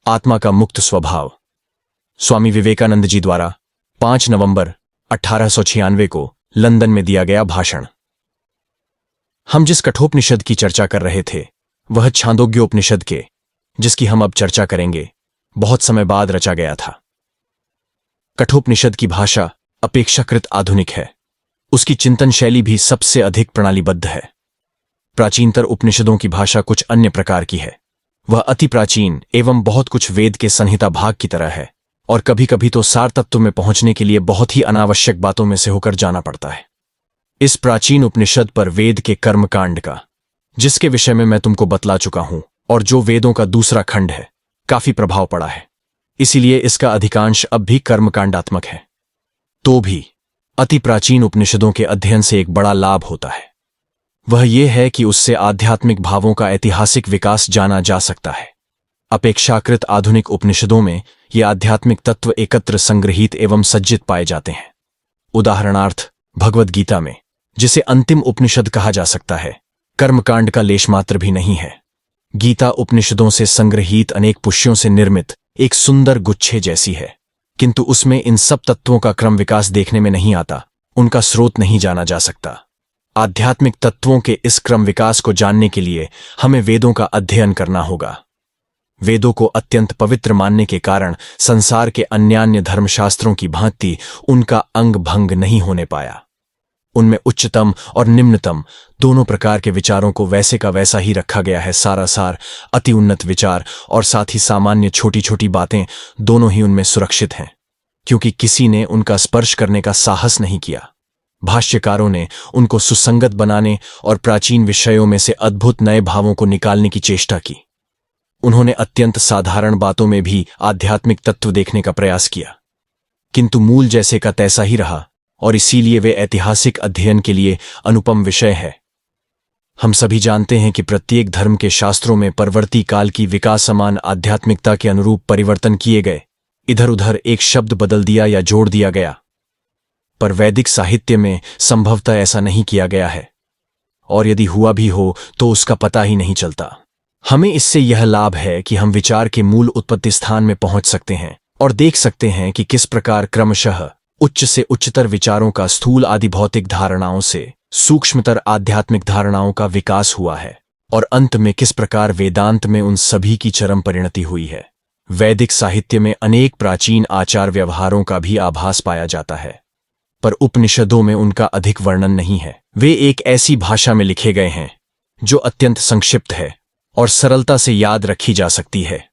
आत्मा का मुक्त स्वभाव। स्वामी विवेकानंद जी द्वारा 5 नवंबर 1896 को लंदन में दिया गया भाषण। हम जिस कठोपनिषद की चर्चा कर रहे थे वह छांदोग्योपनिषद के, जिसकी हम अब चर्चा करेंगे, बहुत समय बाद रचा गया था। कठोपनिषद की भाषा अपेक्षाकृत आधुनिक है। उसकी चिंतन शैली भी सबसे अधिक प्रणालीबद्ध है। प्राचीनतर उपनिषदों की भाषा कुछ अन्य प्रकार की है। वह अति प्राचीन एवं बहुत कुछ वेद के संहिता भाग की तरह है और कभी कभी तो सार तत्व में पहुंचने के लिए बहुत ही अनावश्यक बातों में से होकर जाना पड़ता है। इस प्राचीन उपनिषद पर वेद के कर्मकांड का, जिसके विषय में मैं तुमको बतला चुका हूं और जो वेदों का दूसरा खंड है, काफी प्रभाव पड़ा है। इसीलिए इसका अधिकांश अब भी कर्मकांडात्मक है। तो भी अति प्राचीन उपनिषदों के अध्ययन से एक बड़ा लाभ होता है। वह यह है कि उससे आध्यात्मिक भावों का ऐतिहासिक विकास जाना जा सकता है। अपेक्षाकृत आधुनिक उपनिषदों में ये आध्यात्मिक तत्व एकत्र संग्रहित एवं सज्जित पाए जाते हैं। उदाहरणार्थ भगवद गीता में, जिसे अंतिम उपनिषद कहा जा सकता है, कर्मकांड का लेश मात्र भी नहीं है। गीता उपनिषदों से संग्रहित अनेक पुष्यों से निर्मित एक सुंदर गुच्छे जैसी है, किंतु उसमें इन सब तत्वों का क्रम विकास देखने में नहीं आता, उनका स्रोत नहीं जाना जा सकता। आध्यात्मिक तत्वों के इस क्रम विकास को जानने के लिए हमें वेदों का अध्ययन करना होगा। वेदों को अत्यंत पवित्र मानने के कारण संसार के अन्यान्य धर्मशास्त्रों की भांति उनका अंग भंग नहीं होने पाया। उनमें उच्चतम और निम्नतम दोनों प्रकार के विचारों को वैसे का वैसा ही रखा गया है। सारासार, अति उन्नत विचार और साथ ही सामान्य छोटी छोटी बातें दोनों ही उनमें सुरक्षित हैं, क्योंकि किसी ने उनका स्पर्श करने का साहस नहीं किया। भाष्यकारों ने उनको सुसंगत बनाने और प्राचीन विषयों में से अद्भुत नए भावों को निकालने की चेष्टा की। उन्होंने अत्यंत साधारण बातों में भी आध्यात्मिक तत्व देखने का प्रयास किया, किंतु मूल जैसे का तैसा ही रहा और इसीलिए वे ऐतिहासिक अध्ययन के लिए अनुपम विषय है। हम सभी जानते हैं कि प्रत्येक धर्म के शास्त्रों में परवर्ती काल की विकासमान आध्यात्मिकता के अनुरूप परिवर्तन किए गए। इधर उधर एक शब्द बदल दिया या जोड़ दिया गया, पर वैदिक साहित्य में संभवतः ऐसा नहीं किया गया है, और यदि हुआ भी हो तो उसका पता ही नहीं चलता। हमें इससे यह लाभ है कि हम विचार के मूल उत्पत्ति स्थान में पहुंच सकते हैं और देख सकते हैं कि किस प्रकार क्रमशः उच्च से उच्चतर विचारों का स्थूल आदि भौतिक धारणाओं से सूक्ष्मतर आध्यात्मिक धारणाओं का विकास हुआ है और अंत में किस प्रकार वेदांत में उन सभी की चरम परिणति हुई है। वैदिक साहित्य में अनेक प्राचीन आचार व्यवहारों का भी आभास पाया जाता है, पर उपनिषदों में उनका अधिक वर्णन नहीं है। वे एक ऐसी भाषा में लिखे गए हैं जो अत्यंत संक्षिप्त है और सरलता से याद रखी जा सकती है।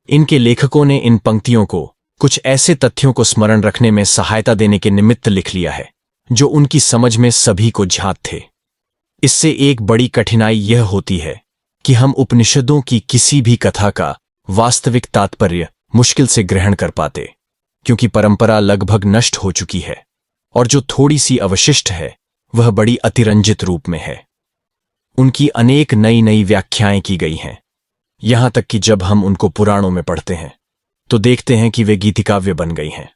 इनके लेखकों ने इन पंक्तियों को कुछ ऐसे तथ्यों को स्मरण रखने में सहायता देने के निमित्त लिख लिया है जो उनकी समझ में सभी को ज्ञात थे। इससे एक बड़ी कठिनाई यह होती है कि हम उपनिषदों की किसी भी कथा का वास्तविक तात्पर्य मुश्किल से ग्रहण कर पाते, क्योंकि परंपरा लगभग नष्ट हो चुकी है और जो थोड़ी सी अवशिष्ट है वह बड़ी अतिरंजित रूप में है। उनकी अनेक नई नई व्याख्याएं की गई हैं, यहां तक कि जब हम उनको पुराणों में पढ़ते हैं तो देखते हैं कि वे गीतिकाव्य बन गई हैं।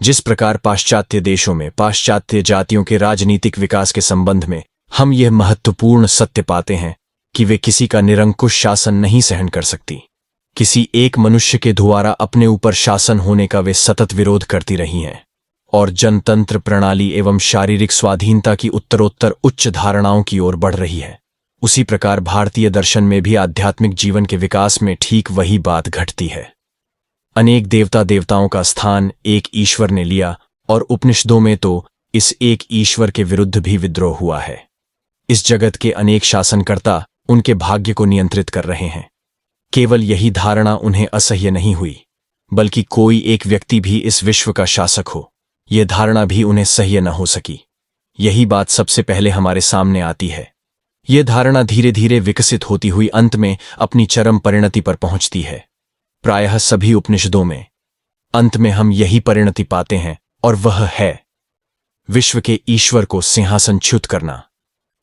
जिस प्रकार पाश्चात्य देशों में पाश्चात्य जातियों के राजनीतिक विकास के संबंध में हम यह महत्वपूर्ण सत्य पाते हैं कि वे किसी का निरंकुश शासन नहीं सहन कर सकती। किसी एक मनुष्य के द्वारा अपने ऊपर शासन होने का वे सतत विरोध करती रही हैं और जनतंत्र प्रणाली एवं शारीरिक स्वाधीनता की उत्तरोत्तर उच्च धारणाओं की ओर बढ़ रही है। उसी प्रकार भारतीय दर्शन में भी आध्यात्मिक जीवन के विकास में ठीक वही बात घटती है। अनेक देवता देवताओं का स्थान एक ईश्वर ने लिया और उपनिषदों में तो इस एक ईश्वर के विरुद्ध भी विद्रोह हुआ है। इस जगत के अनेक शासनकर्ता उनके भाग्य को नियंत्रित कर रहे हैं। केवल यही धारणा उन्हें असह्य नहीं हुई, बल्कि कोई एक व्यक्ति भी इस विश्व का शासक हो, यह धारणा भी उन्हें सह्य न हो सकी। यही बात सबसे पहले हमारे सामने आती है। यह धारणा धीरे धीरे विकसित होती हुई अंत में अपनी चरम परिणति पर पहुंचती है। प्रायः सभी उपनिषदों में अंत में हम यही परिणति पाते हैं, और वह है विश्व के ईश्वर को सिंहासनच्युत करना।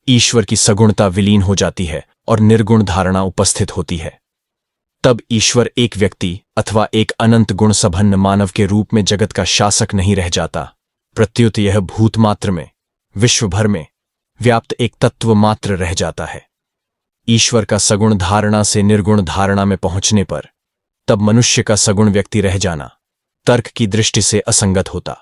ईश्वर की सगुणता विलीन हो जाती है और निर्गुण धारणा उपस्थित होती है। तब ईश्वर एक व्यक्ति अथवा एक अनंत गुण संपन्न मानव के रूप में जगत का शासक नहीं रह जाता, प्रत्युत यह भूत मात्र में, विश्व भर में व्याप्त एक तत्व मात्र रह जाता है। ईश्वर का सगुण धारणा से निर्गुण धारणा में पहुंचने पर तब मनुष्य का सगुण व्यक्ति रह जाना तर्क की दृष्टि से असंगत होता।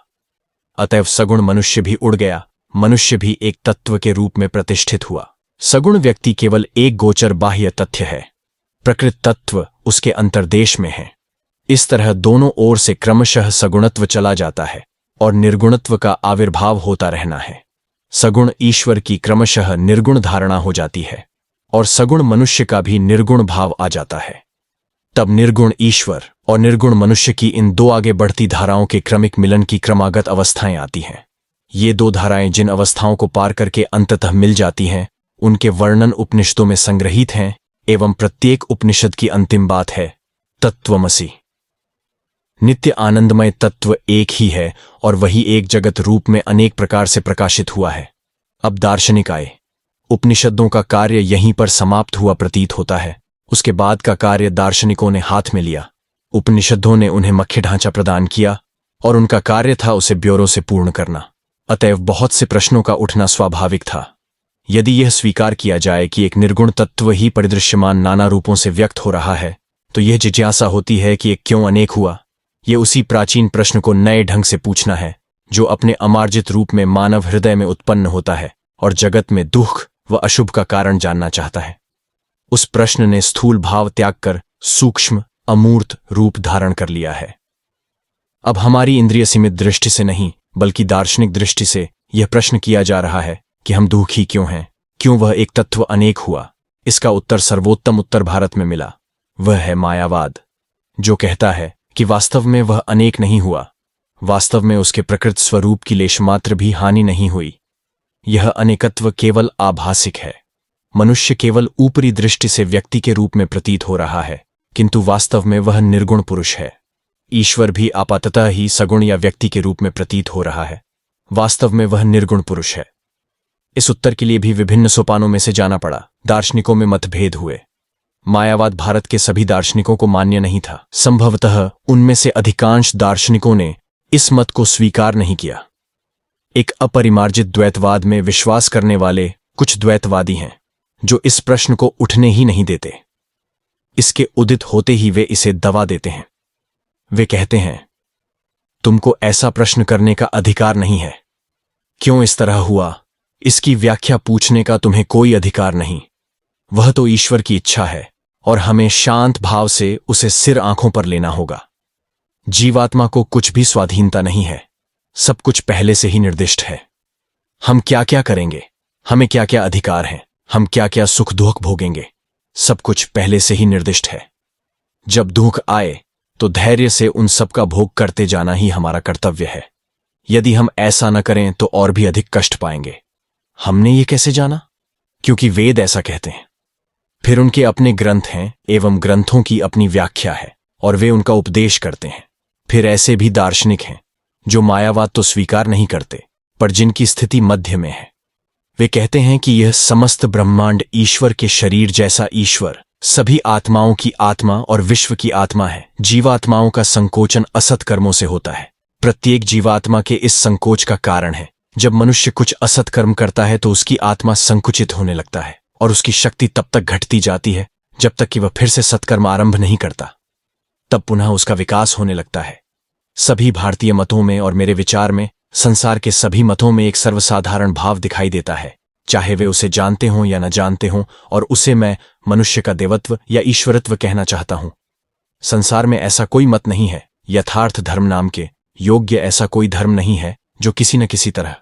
अतएव सगुण मनुष्य भी उड़ गया, मनुष्य भी एक तत्व के रूप में प्रतिष्ठित हुआ। सगुण व्यक्ति केवल एक गोचर बाह्य तथ्य है, प्रकृत तत्व उसके अंतर्देश में है। इस तरह दोनों ओर से क्रमशः सगुणत्व चला जाता है और निर्गुणत्व का आविर्भाव होता रहना है। सगुण ईश्वर की क्रमशः निर्गुण धारणा हो जाती है और सगुण मनुष्य का भी निर्गुण भाव आ जाता है। तब निर्गुण ईश्वर और निर्गुण मनुष्य की इन दो आगे बढ़ती धाराओं के क्रमिक मिलन की क्रमागत अवस्थाएं आती हैं। ये दो धाराएं जिन अवस्थाओं को पार करके अंततः मिल जाती हैं, उनके वर्णन उपनिषदों में संग्रहित हैं एवं प्रत्येक उपनिषद की अंतिम बात है तत्वमसि। नित्य आनंदमय तत्व एक ही है और वही एक जगत रूप में अनेक प्रकार से प्रकाशित हुआ है। अब दार्शनिक आए। उपनिषदों का कार्य यहीं पर समाप्त हुआ प्रतीत होता है। उसके बाद का कार्य दार्शनिकों ने हाथ में लिया। उपनिषदों ने उन्हें मुख्य ढांचा प्रदान किया और उनका कार्य था उसे ब्योरों से पूर्ण करना। अतएव बहुत से प्रश्नों का उठना स्वाभाविक था। यदि यह स्वीकार किया जाए कि एक निर्गुण तत्व ही परिदृश्यमान नाना रूपों से व्यक्त हो रहा है, तो यह जिज्ञासा होती है कि एक क्यों अनेक हुआ। ये उसी प्राचीन प्रश्न को नए ढंग से पूछना है जो अपने अमार्जित रूप में मानव हृदय में उत्पन्न होता है और जगत में दुख व अशुभ का कारण जानना चाहता है। उस प्रश्न ने स्थूल भाव त्याग कर सूक्ष्म अमूर्त रूप धारण कर लिया है। अब हमारी इंद्रिय सीमित दृष्टि से नहीं बल्कि दार्शनिक दृष्टि से यह प्रश्न किया जा रहा है कि हम दुखी क्यों हैं, क्यों वह एक तत्व अनेक हुआ। इसका उत्तर सर्वोत्तम उत्तर भारत में मिला। वह है मायावाद, जो कहता है कि वास्तव में वह अनेक नहीं हुआ, वास्तव में उसके प्रकृत स्वरूप की लेशमात्र भी हानि नहीं हुई। यह अनेकत्व केवल आभासिक है। मनुष्य केवल ऊपरी दृष्टि से व्यक्ति के रूप में प्रतीत हो रहा है, किंतु वास्तव में वह निर्गुण पुरुष है। ईश्वर भी आपाततः ही सगुण या व्यक्ति के रूप में प्रतीत हो रहा है, वास्तव में वह निर्गुण पुरुष है। इस उत्तर के लिए भी विभिन्न सोपानों में से जाना पड़ा। दार्शनिकों में मतभेद हुए। मायावाद भारत के सभी दार्शनिकों को मान्य नहीं था। संभवतः उनमें से अधिकांश दार्शनिकों ने इस मत को स्वीकार नहीं किया। एक अपरिमार्जित द्वैतवाद में विश्वास करने वाले कुछ द्वैतवादी हैं जो इस प्रश्न को उठने ही नहीं देते। इसके उदित होते ही वे इसे दबा देते हैं। वे कहते हैं, तुमको ऐसा प्रश्न करने का अधिकार नहीं है। क्यों इस तरह हुआ, इसकी व्याख्या पूछने का तुम्हें कोई अधिकार नहीं। वह तो ईश्वर की इच्छा है और हमें शांत भाव से उसे सिर आंखों पर लेना होगा। जीवात्मा को कुछ भी स्वाधीनता नहीं है, सब कुछ पहले से ही निर्दिष्ट है। हम क्या क्या करेंगे, हमें क्या क्या अधिकार हैं, हम क्या क्या सुख दुख भोगेंगे, सब कुछ पहले से ही निर्दिष्ट है। जब दुख आए तो धैर्य से उन सब का भोग करते जाना ही हमारा कर्तव्य है। यदि हम ऐसा न करें तो और भी अधिक कष्ट पाएंगे। हमने ये कैसे जाना? क्योंकि वेद ऐसा कहते हैं। फिर उनके अपने ग्रंथ हैं एवं ग्रंथों की अपनी व्याख्या है और वे उनका उपदेश करते हैं। फिर ऐसे भी दार्शनिक हैं जो मायावाद तो स्वीकार नहीं करते पर जिनकी स्थिति मध्य में है। वे कहते हैं कि यह समस्त ब्रह्मांड ईश्वर के शरीर जैसा ईश्वर सभी आत्माओं की आत्मा और विश्व की आत्मा है। जीवात्माओं का संकोचन असत कर्मों से होता है। प्रत्येक जीवात्मा के इस संकोच का कारण है जब मनुष्य कुछ असत कर्म करता है तो उसकी आत्मा संकुचित होने लगता है और उसकी शक्ति तब तक घटती जाती है जब तक कि वह फिर से सत्कर्म आरंभ नहीं करता। तब पुनः उसका विकास होने लगता है। सभी भारतीय मतों में और मेरे विचार में संसार के सभी मतों में एक सर्वसाधारण भाव दिखाई देता है, चाहे वे उसे जानते हों या न जानते हों, और उसे मैं मनुष्य का देवत्व या ईश्वरत्व कहना चाहता हूं। संसार में ऐसा कोई मत नहीं है, यथार्थ धर्म नाम के योग्य ऐसा कोई धर्म नहीं है जो किसी न किसी तरह,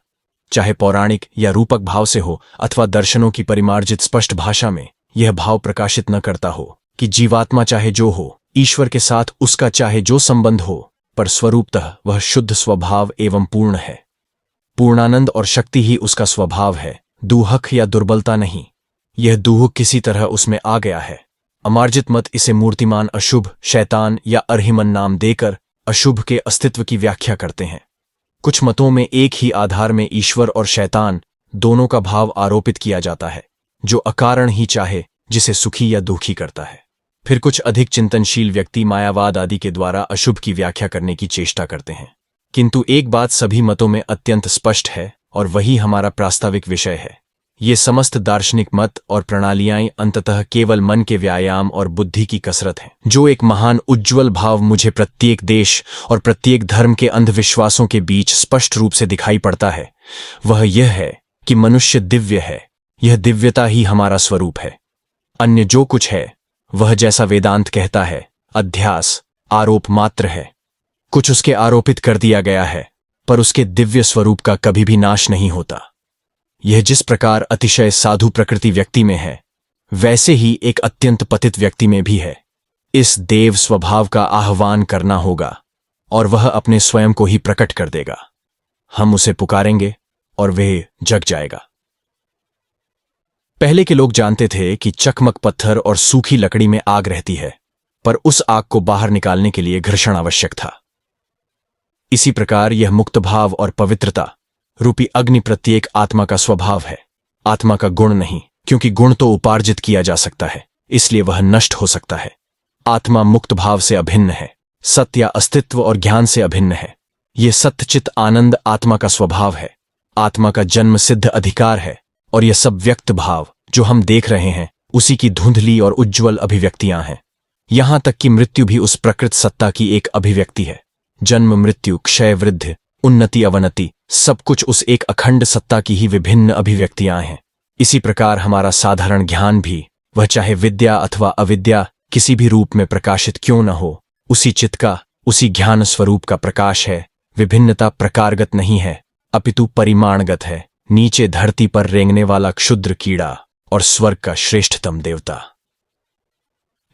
चाहे पौराणिक या रूपक भाव से हो अथवा दर्शनों की परिमार्जित स्पष्ट भाषा में, यह भाव प्रकाशित न करता हो कि जीवात्मा चाहे जो हो, ईश्वर के साथ उसका चाहे जो संबंध हो, पर स्वरूपतः वह शुद्ध स्वभाव एवं पूर्ण है। पूर्णानंद और शक्ति ही उसका स्वभाव है, दुहक या दुर्बलता नहीं। यह दुहक किसी तरह उसमें आ गया है। अमार्जित मत इसे मूर्तिमान अशुभ, शैतान या अर्हिमन नाम देकर अशुभ के अस्तित्व की व्याख्या करते हैं। कुछ मतों में एक ही आधार में ईश्वर और शैतान दोनों का भाव आरोपित किया जाता है, जो अकारण ही चाहे जिसे सुखी या दुखी करता है। फिर कुछ अधिक चिंतनशील व्यक्ति मायावाद आदि के द्वारा अशुभ की व्याख्या करने की चेष्टा करते हैं। किंतु एक बात सभी मतों में अत्यंत स्पष्ट है और वही हमारा प्रास्ताविक विषय है ये समस्त दार्शनिक मत और प्रणालियां अंततः केवल मन के व्यायाम और बुद्धि की कसरत हैं। जो एक महान उज्ज्वल भाव मुझे प्रत्येक देश और प्रत्येक धर्म के अंधविश्वासों के बीच स्पष्ट रूप से दिखाई पड़ता है, वह यह है कि मनुष्य दिव्य है। यह दिव्यता ही हमारा स्वरूप है। अन्य जो कुछ है वह, जैसा वेदांत कहता है, अध्यास, आरोप मात्र है। कुछ उसके आरोपित कर दिया गया है, पर उसके दिव्य स्वरूप का कभी भी नाश नहीं होता। यह जिस प्रकार अतिशय साधु प्रकृति व्यक्ति में है, वैसे ही एक अत्यंत पतित व्यक्ति में भी है। इस देव स्वभाव का आह्वान करना होगा और वह अपने स्वयं को ही प्रकट कर देगा। हम उसे पुकारेंगे और वह जग जाएगा। पहले के लोग जानते थे कि चकमक पत्थर और सूखी लकड़ी में आग रहती है, पर उस आग को बाहर निकालने के लिए घर्षण आवश्यक था। इसी प्रकार यह मुक्त भाव और पवित्रता रूपी अग्नि प्रत्येक आत्मा का स्वभाव है, आत्मा का गुण नहीं, क्योंकि गुण तो उपार्जित किया जा सकता है, इसलिए वह नष्ट हो सकता है। आत्मा मुक्त भाव से अभिन्न है, सत्य या अस्तित्व और ज्ञान से अभिन्न है। यह सत्यचित आनंद आत्मा का स्वभाव है, आत्मा का जन्म सिद्ध अधिकार है, और यह सब व्यक्त भाव जो हम देख रहे हैं उसी की धुंधली और उज्ज्वल अभिव्यक्तियां हैं। यहां तक कि मृत्यु भी उस प्रकृत सत्ता की एक अभिव्यक्ति है। जन्म, मृत्यु, क्षय, वृद्धि, उन्नति, अवनति, सब कुछ उस एक अखंड सत्ता की ही विभिन्न अभिव्यक्तियां हैं। इसी प्रकार हमारा साधारण ज्ञान भी, वह चाहे विद्या अथवा अविद्या, किसी भी रूप में प्रकाशित क्यों न हो, उसी चित्त का, उसी ज्ञान स्वरूप का प्रकाश है। विभिन्नता प्रकारगत नहीं है, अपितु परिमाणगत है। नीचे धरती पर रेंगने वाला क्षुद्र कीड़ा और स्वर्ग का श्रेष्ठतम देवता,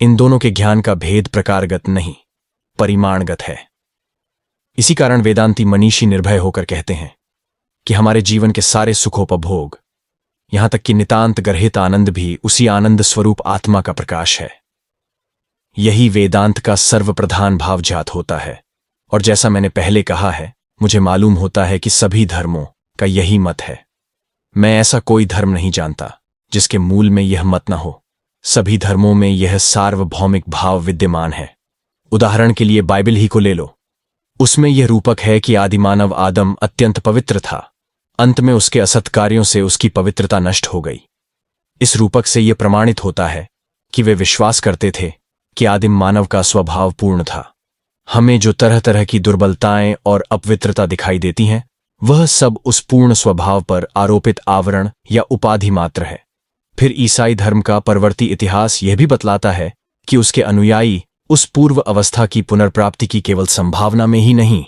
इन दोनों के ज्ञान का भेद प्रकारगत नहीं, परिमाणगत है। इसी कारण वेदांती मनीषी निर्भय होकर कहते हैं कि हमारे जीवन के सारे सुखोपभोग, यहां तक कि नितांत गर्हित आनंद भी उसी आनंद स्वरूप आत्मा का प्रकाश है। यही वेदांत का सर्वप्रधान भाव जात होता है। और जैसा मैंने पहले कहा है, मुझे मालूम होता है कि सभी धर्मों का यही मत है। मैं ऐसा कोई धर्म नहीं जानता जिसके मूल में यह मत न हो। सभी धर्मों में यह सार्वभौमिक भाव विद्यमान है। उदाहरण के लिए बाइबल ही को ले लो। उसमें यह रूपक है कि आदिमानव आदम अत्यंत पवित्र था, अंत में उसके असत् कार्यों से उसकी पवित्रता नष्ट हो गई। इस रूपक से यह प्रमाणित होता है कि वे विश्वास करते थे कि आदिम मानव का स्वभाव पूर्ण था। हमें जो तरह तरह की दुर्बलताएं और अपवित्रता दिखाई देती हैं, वह सब उस पूर्ण स्वभाव पर आरोपित आवरण या उपाधि मात्र है। फिर ईसाई धर्म का परवर्ती इतिहास यह भी बतलाता है कि उसके अनुयायी उस पूर्व अवस्था की पुनर्प्राप्ति की केवल संभावना में ही नहीं,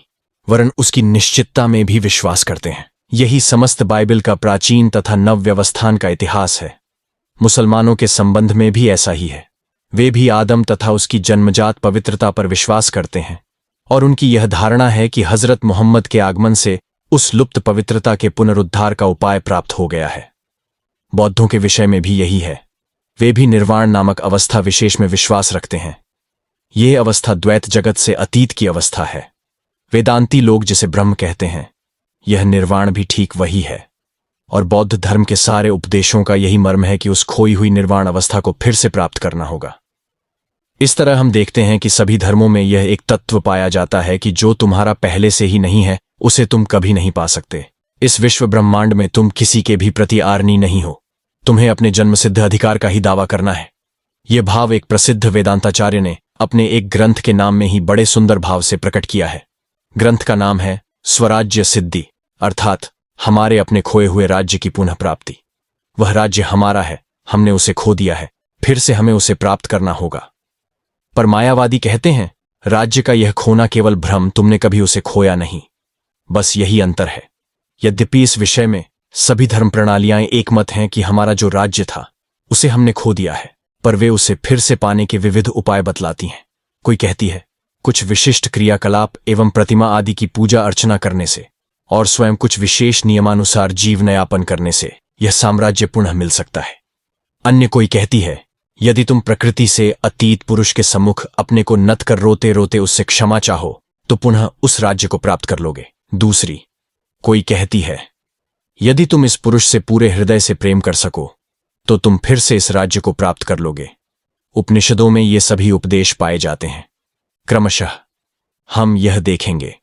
वरन उसकी निश्चितता में भी विश्वास करते हैं। यही समस्त बाइबल का प्राचीन तथा नव व्यवस्थान का इतिहास है। मुसलमानों के संबंध में भी ऐसा ही है। वे भी आदम तथा उसकी जन्मजात पवित्रता पर विश्वास करते हैं, और उनकी यह धारणा है कि हजरत मोहम्मद के आगमन से उस लुप्त पवित्रता के पुनरुद्धार का उपाय प्राप्त हो गया है। बौद्धों के विषय में भी यही है। वे भी निर्वाण नामक अवस्था विशेष में विश्वास रखते हैं। यह अवस्था द्वैत जगत से अतीत की अवस्था है। वेदांती लोग जिसे ब्रह्म कहते हैं, यह निर्वाण भी ठीक वही है। और बौद्ध धर्म के सारे उपदेशों का यही मर्म है कि उस खोई हुई निर्वाण अवस्था को फिर से प्राप्त करना होगा। इस तरह हम देखते हैं कि सभी धर्मों में यह एक तत्व पाया जाता है कि जो तुम्हारा पहले से ही नहीं है, उसे तुम कभी नहीं पा सकते। इस विश्व ब्रह्मांड में तुम किसी के भी प्रति आर्नी नहीं हो। तुम्हें अपने जन्मसिद्ध अधिकार का ही दावा करना है। यह भाव एक प्रसिद्ध वेदांताचार्य ने अपने एक ग्रंथ के नाम में ही बड़े सुंदर भाव से प्रकट किया है। ग्रंथ का नाम है स्वराज्य सिद्धि, अर्थात हमारे अपने खोए हुए राज्य की पुनः प्राप्ति। वह राज्य हमारा है, हमने उसे खो दिया है, फिर से हमें उसे प्राप्त करना होगा। पर मायावादी कहते हैं, राज्य का यह खोना केवल भ्रम, तुमने कभी उसे खोया नहीं। बस यही अंतर है। यद्यपि इस विषय में सभी धर्म प्रणालियां एक मत हैं कि हमारा जो राज्य था उसे हमने खो दिया है, पर वे उसे फिर से पाने के विविध उपाय बतलाती हैं। कोई कहती है कुछ विशिष्ट क्रियाकलाप एवं प्रतिमा आदि की पूजा अर्चना करने से और स्वयं कुछ विशेष नियमानुसार जीवनयापन करने से यह साम्राज्य पुनः मिल सकता है। अन्य कोई कहती है यदि तुम प्रकृति से अतीत पुरुष के सम्मुख अपने को नत कर रोते रोते उससे क्षमा चाहो तो पुनः उस राज्य को प्राप्त कर लोगे। दूसरी कोई कहती है यदि तुम इस पुरुष से पूरे हृदय से प्रेम कर सको तो तुम फिर से इस राज्य को प्राप्त कर लोगे। उपनिषदों में ये सभी उपदेश पाए जाते हैं। क्रमशः हम यह देखेंगे,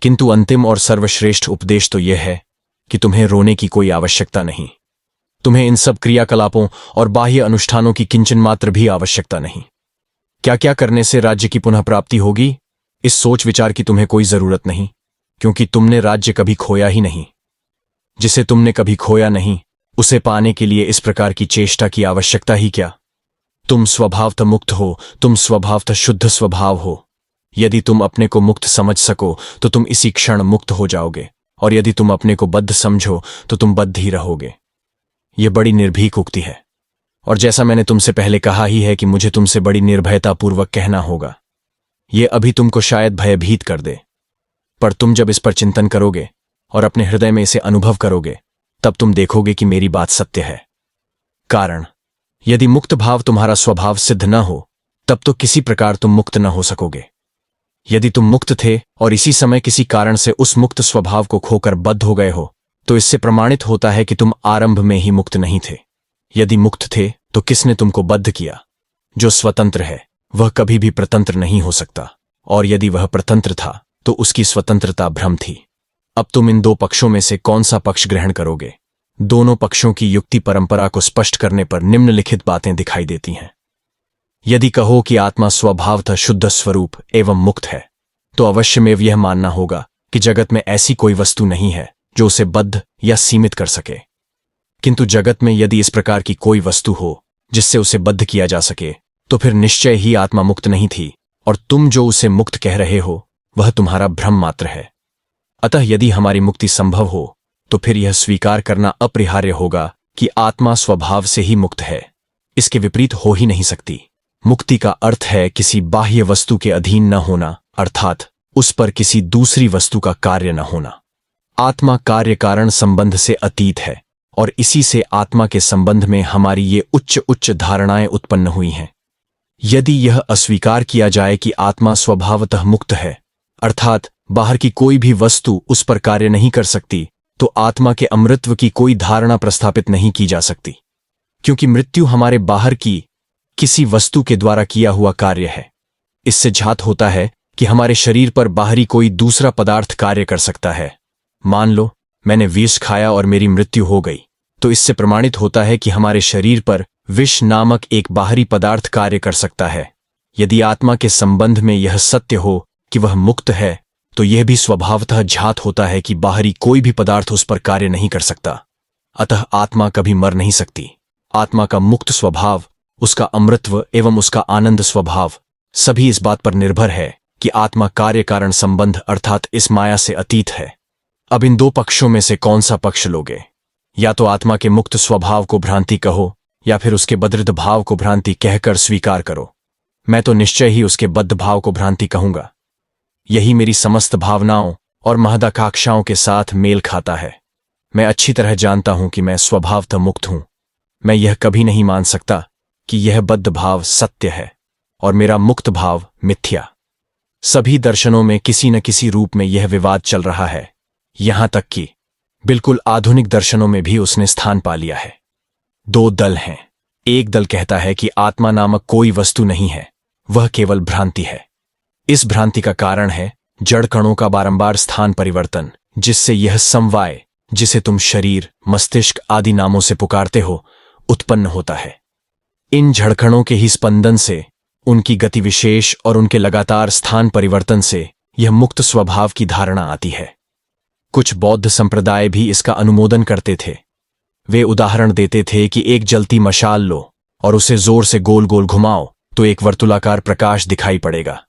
किंतु अंतिम और सर्वश्रेष्ठ उपदेश तो यह है कि तुम्हें रोने की कोई आवश्यकता नहीं। तुम्हें इन सब क्रियाकलापों और बाह्य अनुष्ठानों की किंचन मात्र भी आवश्यकता नहीं। क्या क्या करने से राज्य की पुनः प्राप्ति होगी, इस सोच विचार की तुम्हें कोई जरूरत नहीं, क्योंकि तुमने राज्य कभी खोया ही नहीं। जिसे तुमने कभी खोया नहीं, उसे पाने के लिए इस प्रकार की चेष्टा की आवश्यकता ही क्या। तुम स्वभावतः मुक्त हो, तुम स्वभावतः शुद्ध स्वभाव हो। यदि तुम अपने को मुक्त समझ सको तो तुम इसी क्षण मुक्त हो जाओगे, और यदि तुम अपने को बद्ध समझो तो तुम बद्ध ही रहोगे। यह बड़ी निर्भीक उक्ति है, और जैसा मैंने तुमसे पहले कहा ही है कि मुझे तुमसे बड़ी निर्भयतापूर्वक कहना होगा। यह अभी तुमको शायद भयभीत कर दे, पर तुम जब इस पर चिंतन करोगे और अपने हृदय में इसे अनुभव करोगे, तब तुम देखोगे कि मेरी बात सत्य है। कारण, यदि मुक्त भाव तुम्हारा स्वभाव सिद्ध न हो, तब तो किसी प्रकार तुम मुक्त न हो सकोगे। यदि तुम मुक्त थे और इसी समय किसी कारण से उस मुक्त स्वभाव को खोकर बद्ध हो गए हो, तो इससे प्रमाणित होता है कि तुम आरंभ में ही मुक्त नहीं थे। यदि मुक्त थे तो किसने तुमको बद्ध किया? जो स्वतंत्र है वह कभी भी प्रतंत्र नहीं हो सकता, और यदि वह प्रतंत्र था तो उसकी स्वतंत्रता भ्रम थी। अब तुम इन दो पक्षों में से कौन सा पक्ष ग्रहण करोगे? दोनों पक्षों की युक्ति परंपरा को स्पष्ट करने पर निम्नलिखित बातें दिखाई देती हैं। यदि कहो कि आत्मा स्वभावतः शुद्ध स्वरूप एवं मुक्त है, तो अवश्यमेव यह मानना होगा कि जगत में ऐसी कोई वस्तु नहीं है जो उसे बद्ध या सीमित कर सके। किंतु जगत में यदि इस प्रकार की कोई वस्तु हो जिससे उसे बद्ध किया जा सके, तो फिर निश्चय ही आत्मा मुक्त नहीं थी, और तुम जो उसे मुक्त कह रहे हो वह तुम्हारा भ्रम मात्र है। अतः यदि हमारी मुक्ति संभव हो तो फिर यह स्वीकार करना अपरिहार्य होगा कि आत्मा स्वभाव से ही मुक्त है। इसके विपरीत हो ही नहीं सकती। मुक्ति का अर्थ है किसी बाह्य वस्तु के अधीन न होना, अर्थात उस पर किसी दूसरी वस्तु का कार्य न होना। आत्मा कार्य कारण संबंध से अतीत है, और इसी से आत्मा के संबंध में हमारी ये उच्च उच्च धारणाएं उत्पन्न हुई हैं। यदि यह अस्वीकार किया जाए कि आत्मा स्वभावतः मुक्त है, अर्थात बाहर की कोई भी वस्तु उस पर कार्य नहीं कर सकती, तो आत्मा के अमृतत्व की कोई धारणा प्रस्थापित नहीं की जा सकती, क्योंकि मृत्यु हमारे बाहर की किसी वस्तु के द्वारा किया हुआ कार्य है। इससे झात होता है कि हमारे शरीर पर बाहरी कोई दूसरा पदार्थ कार्य कर सकता है। मान लो मैंने विष खाया और मेरी मृत्यु हो गई, तो इससे प्रमाणित होता है कि हमारे शरीर पर विष नामक एक बाहरी पदार्थ कार्य कर सकता है। यदि आत्मा के संबंध में यह सत्य हो कि वह मुक्त है, तो यह भी स्वभावतः झात होता है कि बाहरी कोई भी पदार्थ उस पर कार्य नहीं कर सकता। अतः आत्मा कभी मर नहीं सकती। आत्मा का मुक्त स्वभाव, उसका अमृतत्व एवं उसका आनंद स्वभाव सभी इस बात पर निर्भर है कि आत्मा कार्य कारण संबंध अर्थात इस माया से अतीत है। अब इन दो पक्षों में से कौन सा पक्ष लोगे? या तो आत्मा के मुक्त स्वभाव को भ्रांति कहो, या फिर उसके बद्ध भाव को भ्रांति कहकर स्वीकार करो। मैं तो निश्चय ही उसके बद्ध भाव को भ्रांति कहूंगा। यही मेरी समस्त भावनाओं और महदाकांक्षाओं के साथ मेल खाता है। मैं अच्छी तरह जानता हूं कि मैं स्वभावतः मुक्त हूं। मैं यह कभी नहीं मान सकता कि यह बद्ध भाव सत्य है और मेरा मुक्त भाव मिथ्या। सभी दर्शनों में किसी न किसी रूप में यह विवाद चल रहा है, यहां तक कि बिल्कुल आधुनिक दर्शनों में भी उसने स्थान पा लिया है। दो दल हैं। एक दल कहता है कि आत्मा नामक कोई वस्तु नहीं है, वह केवल भ्रांति है। इस भ्रांति का कारण है जड़ कणों का बारंबार स्थान परिवर्तन, जिससे यह समवाय, जिसे तुम शरीर, मस्तिष्क आदि नामों से पुकारते हो, उत्पन्न होता है। इन जड़कणों के ही स्पंदन से, उनकी गति विशेष और उनके लगातार स्थान परिवर्तन से यह मुक्त स्वभाव की धारणा आती है। कुछ बौद्ध संप्रदाय भी इसका अनुमोदन करते थे। वे उदाहरण देते थे कि एक जलती मशाल लो और उसे जोर से गोल गोल घुमाओ तो एक वर्तुलाकार प्रकाश दिखाई पड़ेगा।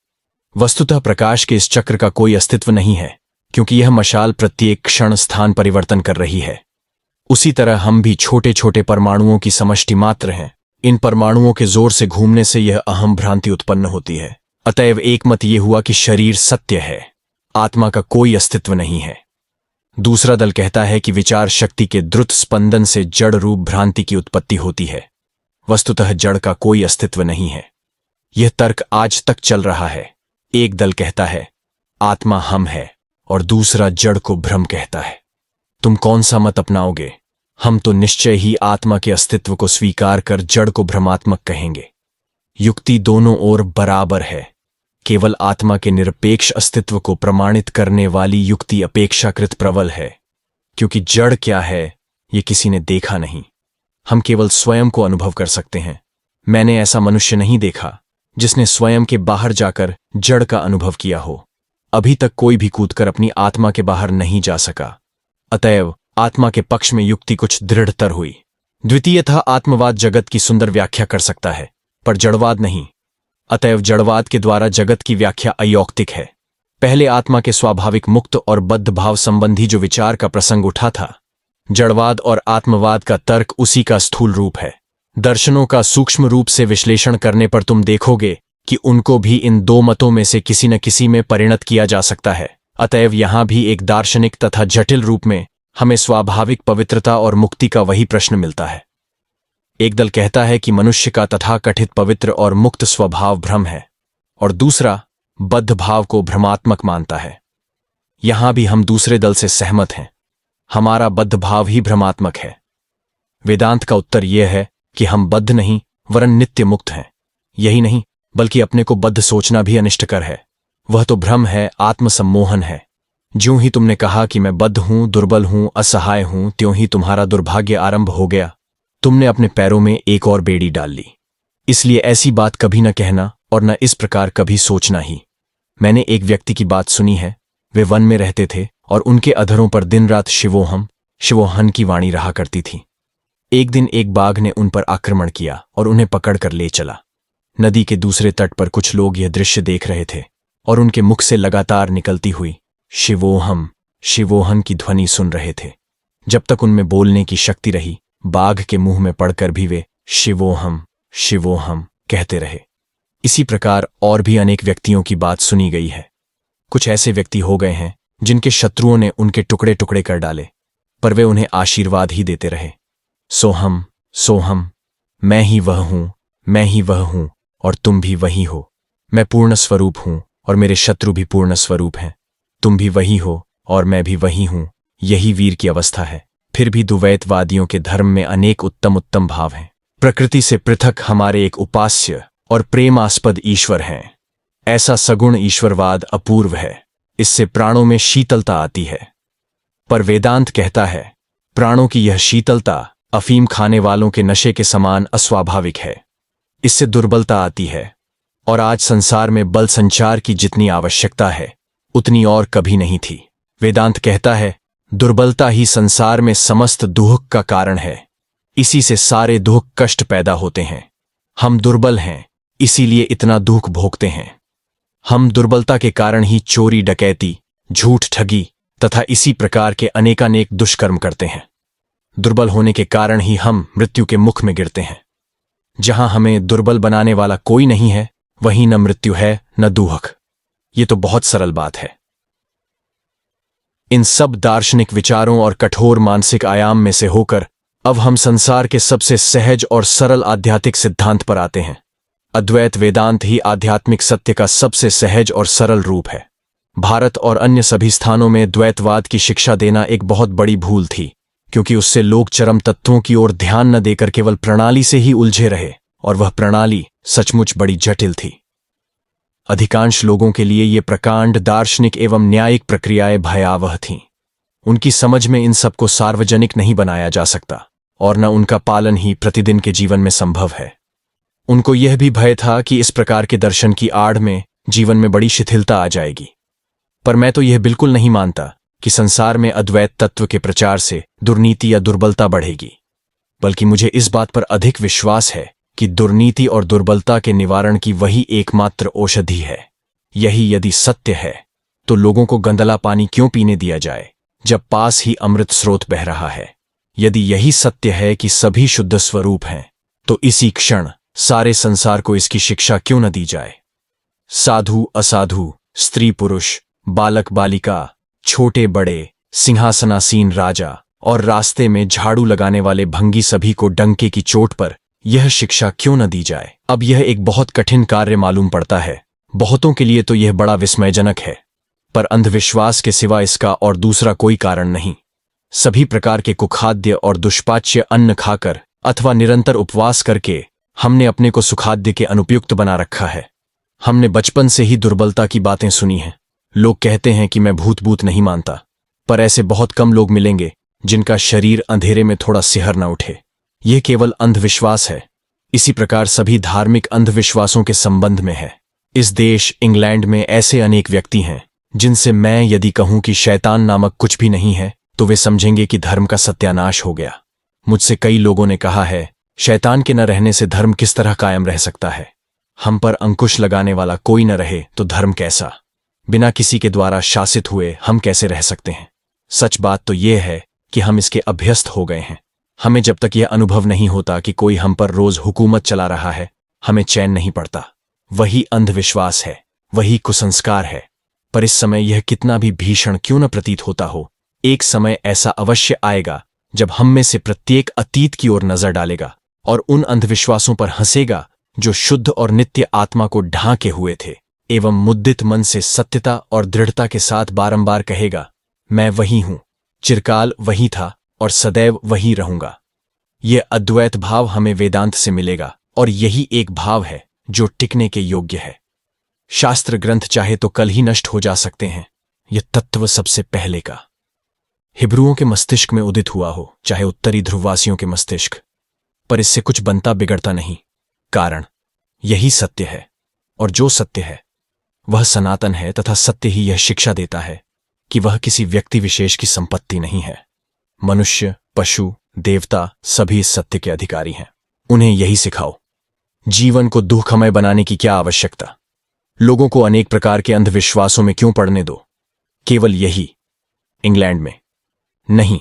वस्तुतः प्रकाश के इस चक्र का कोई अस्तित्व नहीं है, क्योंकि यह मशाल प्रत्येक क्षण स्थान परिवर्तन कर रही है। उसी तरह हम भी छोटे छोटे परमाणुओं की समष्टि मात्र हैं। इन परमाणुओं के जोर से घूमने से यह अहम भ्रांति उत्पन्न होती है। अतएव एक मत यह हुआ कि शरीर सत्य है, आत्मा का कोई अस्तित्व नहीं है। दूसरा दल कहता है कि विचार शक्ति के द्रुत स्पंदन से जड़ रूप भ्रांति की उत्पत्ति होती है। वस्तुतः जड़ का कोई अस्तित्व नहीं है। यह तर्क आज तक चल रहा है। एक दल कहता है आत्मा हम है, और दूसरा जड़ को भ्रम कहता है। तुम कौन सा मत अपनाओगे? हम तो निश्चय ही आत्मा के अस्तित्व को स्वीकार कर जड़ को भ्रमात्मक कहेंगे। युक्ति दोनों ओर बराबर है। केवल आत्मा के निरपेक्ष अस्तित्व को प्रमाणित करने वाली युक्ति अपेक्षाकृत प्रबल है, क्योंकि जड़ क्या है ये किसी ने देखा नहीं। हम केवल स्वयं को अनुभव कर सकते हैं। मैंने ऐसा मनुष्य नहीं देखा जिसने स्वयं के बाहर जाकर जड़ का अनुभव किया हो। अभी तक कोई भी कूदकर अपनी आत्मा के बाहर नहीं जा सका। अतएव आत्मा के पक्ष में युक्ति कुछ दृढ़तर हुई। द्वितीयतः आत्मवाद जगत की सुंदर व्याख्या कर सकता है, पर जड़वाद नहीं। अतएव जड़वाद के द्वारा जगत की व्याख्या अयौक्तिक है। पहले आत्मा के स्वाभाविक मुक्त और बद्ध भाव संबंधी जो विचार का प्रसंग उठा था, जड़वाद और आत्मवाद का तर्क उसी का स्थूल रूप है। दर्शनों का सूक्ष्म रूप से विश्लेषण करने पर तुम देखोगे कि उनको भी इन दो मतों में से किसी न किसी में परिणत किया जा सकता है। अतएव यहां भी एक दार्शनिक तथा जटिल रूप में हमें स्वाभाविक पवित्रता और मुक्ति का वही प्रश्न मिलता है। एक दल कहता है कि मनुष्य का तथाकथित पवित्र और मुक्त स्वभाव भ्रम है, और दूसरा बद्ध भाव को भ्रमात्मक मानता है। यहां भी हम दूसरे दल से सहमत हैं। हमारा बद्ध भाव ही भ्रमात्मक है। वेदांत का उत्तर यह है कि हम बद्ध नहीं वरन नित्य मुक्त हैं। यही नहीं, बल्कि अपने को बद्ध सोचना भी अनिष्टकर है। वह तो भ्रम है, आत्मसम्मोहन है। ज्यों ही तुमने कहा कि मैं बद्ध हूं, दुर्बल हूं, असहाय हूं, त्यों ही तुम्हारा दुर्भाग्य आरंभ हो गया। तुमने अपने पैरों में एक और बेड़ी डाल ली। इसलिए ऐसी बात कभी न कहना और न इस प्रकार कभी सोचना ही। मैंने एक व्यक्ति की बात सुनी है। वे वन में रहते थे और उनके अधरों पर दिन रात शिवोहम शिवोहन की वाणी रहा करती थी। एक दिन एक बाघ ने उन पर आक्रमण किया और उन्हें पकड़कर ले चला। नदी के दूसरे तट पर कुछ लोग यह दृश्य देख रहे थे और उनके मुख से लगातार निकलती हुई शिवोहम शिवोहन की ध्वनि सुन रहे थे। जब तक उनमें बोलने की शक्ति रही, बाघ के मुंह में पड़कर भी वे शिवोहम शिवोहम कहते रहे। इसी प्रकार और भी अनेक व्यक्तियों की बात सुनी गई है। कुछ ऐसे व्यक्ति हो गए हैं जिनके शत्रुओं ने उनके टुकड़े टुकड़े कर डाले, पर वे उन्हें आशीर्वाद ही देते रहे। सोहम सोहम, मैं ही वह हूं, मैं ही वह हूं और तुम भी वही हो। मैं पूर्ण स्वरूप हूं और मेरे शत्रु भी पूर्ण स्वरूप हैं। तुम भी वही हो और मैं भी वही हूं। यही वीर की अवस्था है। फिर भी द्वैतवादियों के धर्म में अनेक उत्तम उत्तम भाव हैं। प्रकृति से पृथक हमारे एक उपास्य और प्रेमास्पद ईश्वर हैं। ऐसा सगुण ईश्वरवाद अपूर्व है। इससे प्राणों में शीतलता आती है। पर वेदांत कहता है, प्राणों की यह शीतलता अफीम खाने वालों के नशे के समान अस्वाभाविक है। इससे दुर्बलता आती है, और आज संसार में बल संचार की जितनी आवश्यकता है उतनी और कभी नहीं थी। वेदांत कहता है, दुर्बलता ही संसार में समस्त दुख का कारण है। इसी से सारे दुख कष्ट पैदा होते हैं। हम दुर्बल हैं, इसीलिए इतना दुख भोगते हैं। हम दुर्बलता के कारण ही चोरी, डकैती, झूठ, ठगी तथा इसी प्रकार के अनेकानेक दुष्कर्म करते हैं। दुर्बल होने के कारण ही हम मृत्यु के मुख में गिरते हैं। जहां हमें दुर्बल बनाने वाला कोई नहीं है, वहीं न मृत्यु है न दुख। ये तो बहुत सरल बात है। इन सब दार्शनिक विचारों और कठोर मानसिक आयाम में से होकर अब हम संसार के सबसे सहज और सरल आध्यात्मिक सिद्धांत पर आते हैं। अद्वैत वेदांत ही आध्यात्मिक सत्य का सबसे सहज और सरल रूप है। भारत और अन्य सभी स्थानों में द्वैतवाद की शिक्षा देना एक बहुत बड़ी भूल थी, क्योंकि उससे लोग चरम तत्वों की ओर ध्यान न देकर केवल प्रणाली से ही उलझे रहे, और वह प्रणाली सचमुच बड़ी जटिल थी। अधिकांश लोगों के लिए ये प्रकांड दार्शनिक एवं न्यायिक प्रक्रियाएं भयावह थीं। उनकी समझ में इन सबको सार्वजनिक नहीं बनाया जा सकता, और न उनका पालन ही प्रतिदिन के जीवन में संभव है। उनको यह भी भय था कि इस प्रकार के दर्शन की आड़ में जीवन में बड़ी शिथिलता आ जाएगी। पर मैं तो यह बिल्कुल नहीं मानता कि संसार में अद्वैत तत्व के प्रचार से दुर्नीति या दुर्बलता बढ़ेगी, बल्कि मुझे इस बात पर अधिक विश्वास है कि दुर्नीति और दुर्बलता के निवारण की वही एकमात्र औषधि है। यही यदि सत्य है तो लोगों को गंदला पानी क्यों पीने दिया जाए जब पास ही अमृत स्रोत बह रहा है। यदि यही सत्य है कि सभी शुद्ध स्वरूप हैं, तो इसी क्षण सारे संसार को इसकी शिक्षा क्यों न दी जाए। साधु असाधु, स्त्री पुरुष, बालक बालिका, छोटे बड़े, सिंहासनासीन राजा और रास्ते में झाड़ू लगाने वाले भंगी, सभी को डंके की चोट पर यह शिक्षा क्यों न दी जाए। अब यह एक बहुत कठिन कार्य मालूम पड़ता है। बहुतों के लिए तो यह बड़ा विस्मयजनक है, पर अंधविश्वास के सिवा इसका और दूसरा कोई कारण नहीं। सभी प्रकार के कुखाद्य और दुष्पाच्य अन्न खाकर अथवा निरंतर उपवास करके हमने अपने को सुखाद्य के अनुपयुक्त बना रखा है। हमने बचपन से ही दुर्बलता की बातें सुनी हैं। लोग कहते हैं कि मैं भूत नहीं मानता, पर ऐसे बहुत कम लोग मिलेंगे जिनका शरीर अंधेरे में थोड़ा सिहर न उठे। यह केवल अंधविश्वास है। इसी प्रकार सभी धार्मिक अंधविश्वासों के संबंध में है। इस देश इंग्लैंड में ऐसे अनेक व्यक्ति हैं जिनसे मैं यदि कहूं कि शैतान नामक कुछ भी नहीं है तो वे समझेंगे कि धर्म का सत्यानाश हो गया। मुझसे कई लोगों ने कहा है, शैतान के न रहने से धर्म किस तरह कायम रह सकता है? हम पर अंकुश लगाने वाला कोई न रहे तो धर्म कैसा? बिना किसी के द्वारा शासित हुए हम कैसे रह सकते हैं? सच बात तो यह है कि हम इसके अभ्यस्त हो गए हैं। हमें जब तक यह अनुभव नहीं होता कि कोई हम पर रोज हुकूमत चला रहा है, हमें चैन नहीं पड़ता। वही अंधविश्वास है, वही कुसंस्कार है। पर इस समय यह कितना भी भीषण क्यों न प्रतीत होता हो, एक समय ऐसा अवश्य आएगा जब हम में से प्रत्येक अतीत की ओर नजर डालेगा और उन अंधविश्वासों पर हंसेगा जो शुद्ध और नित्य आत्मा को ढांके हुए थे, एवं मुद्दित मन से सत्यता और दृढ़ता के साथ बारंबार कहेगा, मैं वही हूं, चिरकाल वही था और सदैव वही रहूंगा। यह अद्वैत भाव हमें वेदांत से मिलेगा और यही एक भाव है जो टिकने के योग्य है। शास्त्र ग्रंथ चाहे तो कल ही नष्ट हो जा सकते हैं, यह तत्व सबसे पहले का हिब्रुओं के मस्तिष्क में उदित हुआ हो, चाहे उत्तरी ध्रुववासियों के मस्तिष्क, पर इससे कुछ बनता बिगड़ता नहीं। कारण यही सत्य है, और जो सत्य है वह सनातन है, तथा सत्य ही यह शिक्षा देता है कि वह किसी व्यक्ति विशेष की संपत्ति नहीं है। मनुष्य, पशु, देवता सभी इस सत्य के अधिकारी हैं। उन्हें यही सिखाओ। जीवन को दुखमय बनाने की क्या आवश्यकता? लोगों को अनेक प्रकार के अंधविश्वासों में क्यों पड़ने दो? केवल यही इंग्लैंड में नहीं,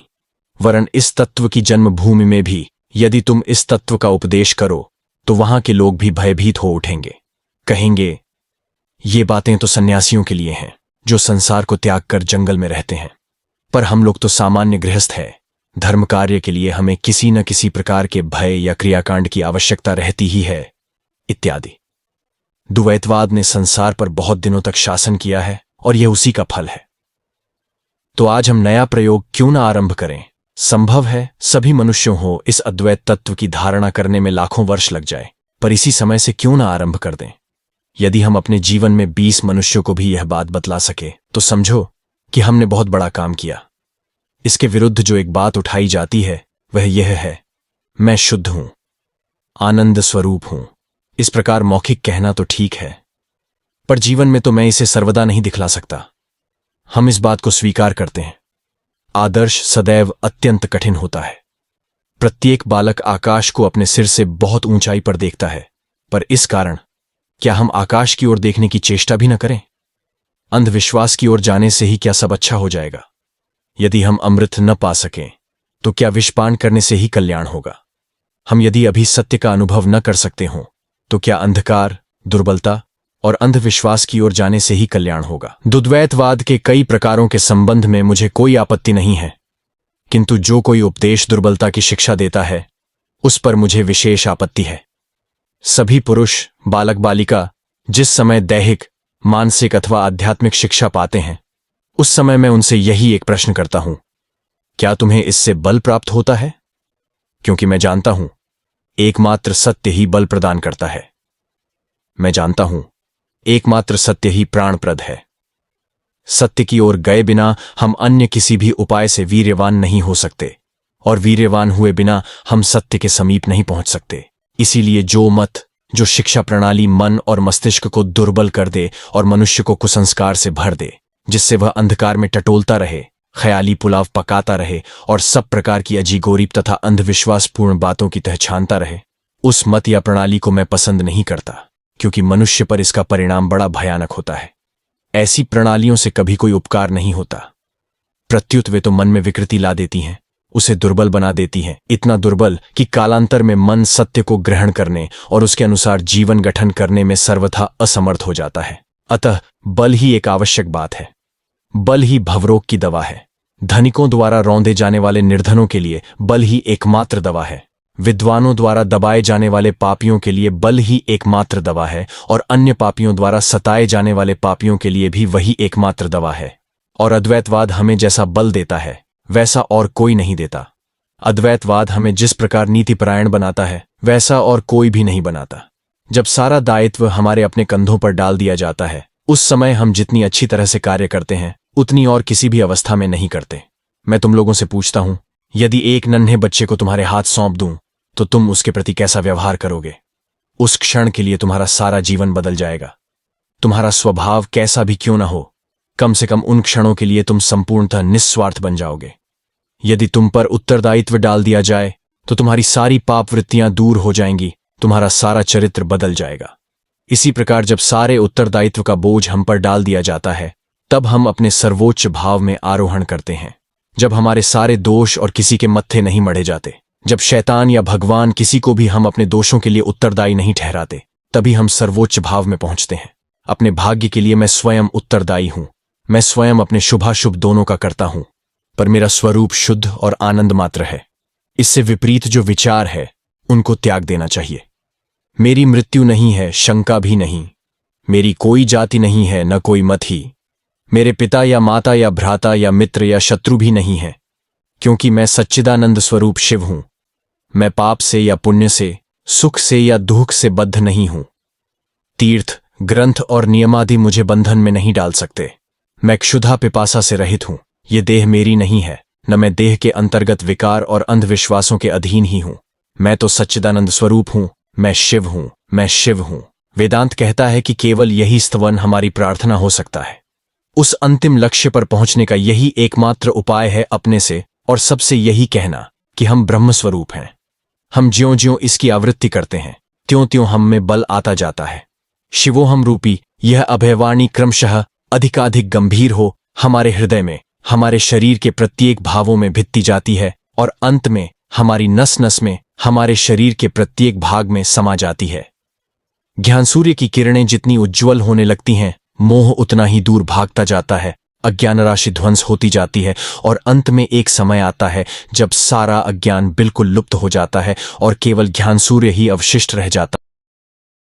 वरन इस तत्व की जन्मभूमि में भी यदि तुम इस तत्व का उपदेश करो तो वहां के लोग भी भयभीत हो उठेंगे। कहेंगे, ये बातें तो सन्यासियों के लिए हैं जो संसार को त्याग कर जंगल में रहते हैं, पर हम लोग तो सामान्य गृहस्थ हैं। धर्म कार्य के लिए हमें किसी न किसी प्रकार के भय या क्रियाकांड की आवश्यकता रहती ही है, इत्यादि। द्वैतवाद ने संसार पर बहुत दिनों तक शासन किया है और यह उसी का फल है। तो आज हम नया प्रयोग क्यों न आरंभ करें? संभव है सभी मनुष्यों हो इस अद्वैत तत्व की धारणा करने में लाखों वर्ष लग जाए, पर इसी समय से क्यों न आरंभ कर दें? यदि हम अपने जीवन में 20 मनुष्यों को भी यह बात बतला सके तो समझो कि हमने बहुत बड़ा काम किया। इसके विरुद्ध जो एक बात उठाई जाती है वह यह है, मैं शुद्ध हूं, आनंद स्वरूप हूं। इस प्रकार मौखिक कहना तो ठीक है, पर जीवन में तो मैं इसे सर्वदा नहीं दिखला सकता। हम इस बात को स्वीकार करते हैं। आदर्श सदैव अत्यंत कठिन होता है। प्रत्येक बालक आकाश को अपने सिर से बहुत ऊंचाई पर देखता है, पर इस कारण क्या हम आकाश की ओर देखने की चेष्टा भी न करें? अंधविश्वास की ओर जाने से ही क्या सब अच्छा हो जाएगा? यदि हम अमृत न पा सकें तो क्या विषपान करने से ही कल्याण होगा? हम यदि अभी सत्य का अनुभव न कर सकते हों तो क्या अंधकार, दुर्बलता और अंधविश्वास की ओर जाने से ही कल्याण होगा? द्वैतवाद के कई प्रकारों के संबंध में मुझे कोई आपत्ति नहीं है, किंतु जो कोई उपदेश दुर्बलता की शिक्षा देता है उस पर मुझे विशेष आपत्ति है। सभी पुरुष, बालक बालिका जिस समय दैहिक, मानसिक अथवा आध्यात्मिक शिक्षा पाते हैं उस समय मैं उनसे यही एक प्रश्न करता हूं, क्या तुम्हें इससे बल प्राप्त होता है? क्योंकि मैं जानता हूं एकमात्र सत्य ही बल प्रदान करता है। मैं जानता हूं एकमात्र सत्य ही प्राणप्रद है। सत्य की ओर गए बिना हम अन्य किसी भी उपाय से वीर्यवान नहीं हो सकते, और वीर्यवान हुए बिना हम सत्य के समीप नहीं पहुंच सकते। इसीलिए जो मत, जो शिक्षा प्रणाली मन और मस्तिष्क को दुर्बल कर दे और मनुष्य को कुसंस्कार से भर दे, जिससे वह अंधकार में टटोलता रहे, ख्याली पुलाव पकाता रहे और सब प्रकार की अजीगोरीब तथा अंधविश्वासपूर्ण बातों की तह छानता रहे, उस मत या प्रणाली को मैं पसंद नहीं करता, क्योंकि मनुष्य पर इसका परिणाम बड़ा भयानक होता है। ऐसी प्रणालियों से कभी कोई उपकार नहीं होता, प्रत्युत वे तो मन में विकृति ला देती हैं, उसे दुर्बल बना देती हैं, इतना दुर्बल कि कालांतर में मन सत्य को ग्रहण करने और उसके अनुसार जीवन गठन करने में सर्वथा असमर्थ हो जाता है। अतः बल ही एक आवश्यक बात है। बल ही भवरोग की दवा है। धनिकों द्वारा रौंदे जाने वाले निर्धनों के लिए बल ही एकमात्र दवा है। विद्वानों द्वारा दबाए जाने वाले पापियों के लिए बल ही एकमात्र दवा है, और अन्य पापियों द्वारा सताए जाने वाले पापियों के लिए भी वही एकमात्र दवा है। और अद्वैतवाद हमें जैसा बल देता है वैसा और कोई नहीं देता। अद्वैतवाद हमें जिस प्रकार नीतिपरायण बनाता है वैसा और कोई भी नहीं बनाता। जब सारा दायित्व हमारे अपने कंधों पर डाल दिया जाता है उस समय हम जितनी अच्छी तरह से कार्य करते हैं उतनी और किसी भी अवस्था में नहीं करते। मैं तुम लोगों से पूछता हूं, यदि एक नन्हे बच्चे को तुम्हारे हाथ सौंप दूं तो तुम उसके प्रति कैसा व्यवहार करोगे? उस क्षण के लिए तुम्हारा सारा जीवन बदल जाएगा। तुम्हारा स्वभाव कैसा भी क्यों ना हो, कम से कम उन क्षणों के लिए तुम संपूर्णतः निस्वार्थ बन जाओगे। यदि तुम पर उत्तरदायित्व डाल दिया जाए तो तुम्हारी सारी पाप वृत्तियां दूर हो जाएंगी, तुम्हारा सारा चरित्र बदल जाएगा। इसी प्रकार जब सारे उत्तरदायित्व का बोझ हम पर डाल दिया जाता है, तब हम अपने सर्वोच्च भाव में आरोहण करते हैं। जब हमारे सारे दोष और किसी के मत्थे नहीं मढ़े जाते, जब शैतान या भगवान किसी को भी हम अपने दोषों के लिए उत्तरदायी नहीं ठहराते, तभी हम सर्वोच्च भाव में पहुंचते हैं। अपने भाग्य के लिए मैं स्वयं उत्तरदायी हूं। मैं स्वयं अपने शुभाशुभ दोनों का करता हूं, पर मेरा स्वरूप शुद्ध और आनंद मात्र है। इससे विपरीत जो विचार है उनको त्याग देना चाहिए। मेरी मृत्यु नहीं है, शंका भी नहीं। मेरी कोई जाति नहीं है, न कोई मत ही। मेरे पिता या माता या भ्राता या मित्र या शत्रु भी नहीं है, क्योंकि मैं सच्चिदानंद स्वरूप शिव हूं। मैं पाप से या पुण्य से, सुख से या दुख से बद्ध नहीं हूं। तीर्थ, ग्रंथ और नियमादि मुझे बंधन में नहीं डाल सकते। मैं क्षुधा पिपासा से रहित हूं। ये देह मेरी नहीं है, न मैं देह के अंतर्गत विकार और अंधविश्वासों के अधीन ही हूं। मैं तो सच्चिदानंद स्वरूप हूं। मैं शिव हूं। मैं शिव हूं। वेदांत कहता है कि केवल यही स्तवन हमारी प्रार्थना हो सकता है। उस अंतिम लक्ष्य पर पहुंचने का यही एकमात्र उपाय है अपने से और सबसे यही कहना कि हम ब्रह्म स्वरूप हैं। हम ज्यों-ज्यों इसकी आवृत्ति करते हैं, त्यों-त्यों हम में बल आता जाता है। शिवोहम रूपी यह अभयवाणी क्रमशः अधिकाधिक गंभीर हो हमारे हृदय में, हमारे शरीर के प्रत्येक भावों में भित्ती जाती है और अंत में हमारी नस नस में, हमारे शरीर के प्रत्येक भाग में समा जाती है। ज्ञान सूर्य की किरणें जितनी उज्ज्वल होने लगती हैं, मोह उतना ही दूर भागता जाता है। अज्ञान राशि ध्वंस होती जाती है और अंत में एक समय आता है जब सारा अज्ञान बिल्कुल लुप्त हो जाता है और केवल ज्ञान सूर्य ही अवशिष्ट रह जाता है।